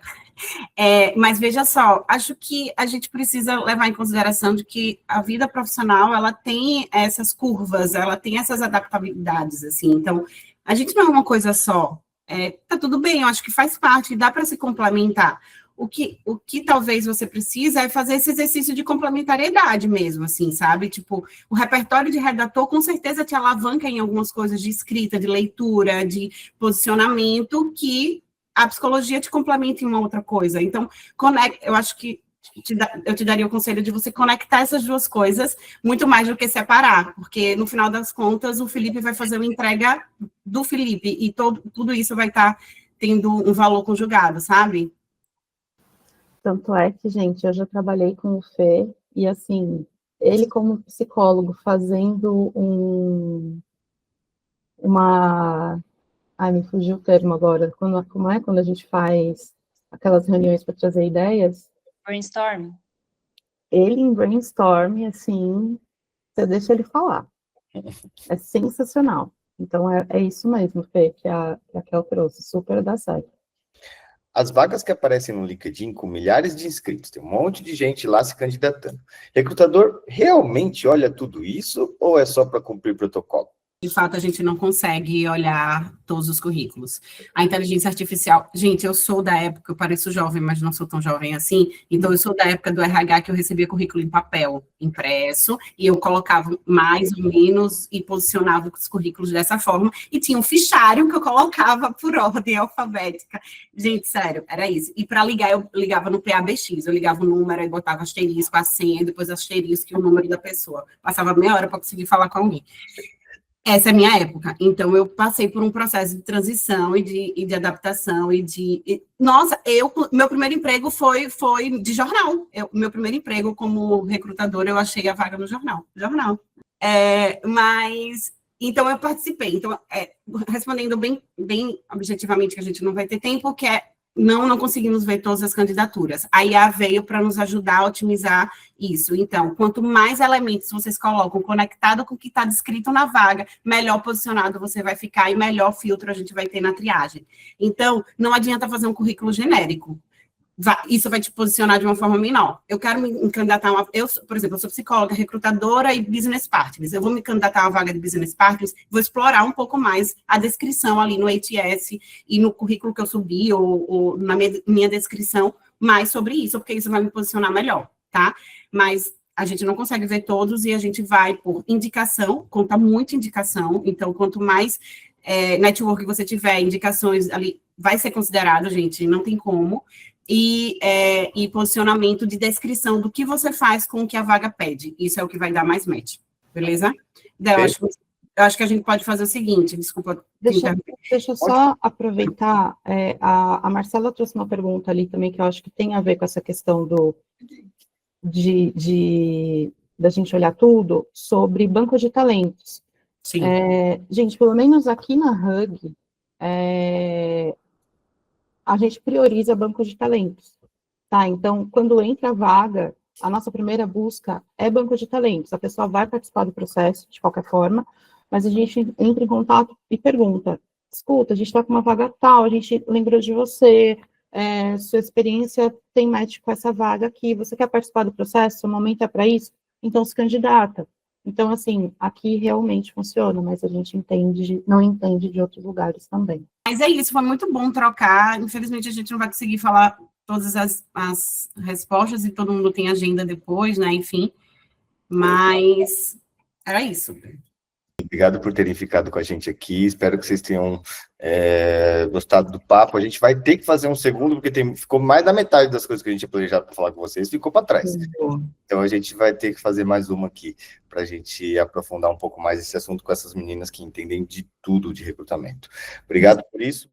Mas veja só, acho que a gente precisa levar em consideração de que a vida profissional, ela tem essas curvas, ela tem essas adaptabilidades, assim. Então, a gente não é uma coisa só. Tá tudo bem, eu acho que faz parte, dá para se complementar. O que talvez você precisa é fazer esse exercício de complementariedade mesmo, assim, sabe? Tipo, o repertório de redator com certeza te alavanca em algumas coisas de escrita, de leitura, de posicionamento, que a psicologia te complementa em uma outra coisa. Então, eu acho que eu te daria o conselho de você conectar essas duas coisas, muito mais do que separar, porque no final das contas o Felipe vai fazer uma entrega do Felipe, e tudo isso vai estar tendo um valor conjugado, sabe? Tanto é que, gente, eu já trabalhei com o Fê, e assim, ele como psicólogo fazendo Ai, me fugiu o termo agora. Como é quando a gente faz aquelas reuniões para trazer ideias? Brainstorm. Ele em brainstorm, assim, você deixa ele falar. É sensacional. Então, é isso mesmo, Fê, que a Kel trouxe. Super dá certo. As vagas que aparecem no LinkedIn com milhares de inscritos, tem um monte de gente lá se candidatando. Recrutador realmente olha tudo isso ou é só para cumprir protocolo? De fato, a gente não consegue olhar todos os currículos. A inteligência artificial... Gente, eu sou da época, eu pareço jovem, mas não sou tão jovem assim, então eu sou da época do RH que eu recebia currículo em papel, impresso, e eu colocava mais ou menos e posicionava os currículos dessa forma, e tinha um fichário que eu colocava por ordem alfabética. Gente, sério, era isso. E para ligar, eu ligava no PABX, eu ligava o número, aí botava asterisco, a senha, depois asterisco e o número da pessoa. Passava meia hora para conseguir falar com alguém. Essa é a minha época. Então, eu passei por um processo de transição e de adaptação nossa, meu primeiro emprego foi de jornal. Meu primeiro emprego como recrutadora, eu achei a vaga no jornal. Mas, então, eu participei. Então, respondendo bem objetivamente, que a gente não vai ter tempo, que não conseguimos ver todas as candidaturas. A IA veio para nos ajudar a otimizar isso. Então, quanto mais elementos vocês colocam conectado com o que está descrito na vaga, melhor posicionado você vai ficar e melhor filtro a gente vai ter na triagem. Então, não adianta fazer um currículo genérico. Isso vai te posicionar de uma forma menor. Eu quero me candidatar por exemplo, eu sou psicóloga, recrutadora e business partners. Eu vou me candidatar a uma vaga de business partners, vou explorar um pouco mais a descrição ali no ATS e no currículo que eu subi ou na minha descrição mais sobre isso, porque isso vai me posicionar melhor, tá? Mas a gente não consegue ver todos e a gente vai por indicação, conta muito indicação, então quanto mais network você tiver, indicações ali, vai ser considerado, gente, não tem como. E posicionamento de descrição do que você faz com o que a vaga pede. Isso é o que vai dar mais match, beleza? Eu acho que a gente pode fazer o seguinte, desculpa. Deixa eu só aproveitar, a Marcela trouxe uma pergunta ali também, que eu acho que tem a ver com essa questão da gente olhar tudo sobre banco de talentos. Sim. Gente, pelo menos aqui na Hug, a gente prioriza banco de talentos, tá? Então, quando entra a vaga, a nossa primeira busca é banco de talentos. A pessoa vai participar do processo, de qualquer forma, mas a gente entra em contato e pergunta, escuta, a gente está com uma vaga tal, a gente lembrou de você, sua experiência tem match com essa vaga aqui, você quer participar do processo? O momento é para isso? Então, se candidata. Então, assim, aqui realmente funciona, mas a gente não entende de outros lugares também. Mas é isso, foi muito bom trocar. Infelizmente, a gente não vai conseguir falar todas as respostas e todo mundo tem agenda depois, né? Enfim, mas era isso. Obrigado por terem ficado com a gente aqui. Espero que vocês tenham gostado do papo. A gente vai ter que fazer um segundo, porque ficou mais da metade das coisas que a gente tinha planejado para falar com vocês, ficou para trás. Então a gente vai ter que fazer mais uma aqui, para a gente aprofundar um pouco mais esse assunto com essas meninas que entendem de tudo de recrutamento. Obrigado por isso.